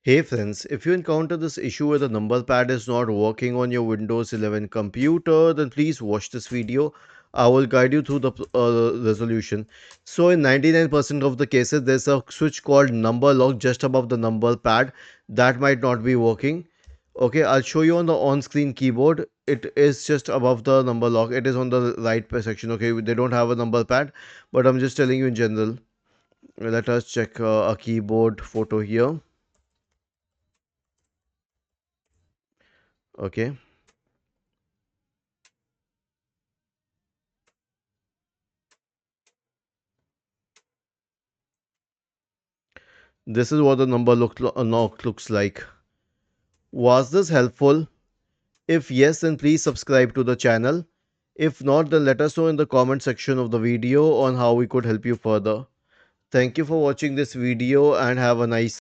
Hey friends, if you encounter this issue where the number pad is not working on your Windows 11 computer, then please watch this video. I will guide you through the resolution. So in 99% of the cases, there's a switch called number lock just above the number pad that might not be working. Okay, I'll show you on the on-screen keyboard. It is just above the number lock. It is on the right section. Okay, they don't have a number pad, but I'm just telling you in general. Let us check a keyboard photo here. Okay. This is what the number looks like. Was this helpful? If yes, then please subscribe to the channel. If not, then let us know in the comment section of the video on how we could help you further. Thank you for watching this video and have a nice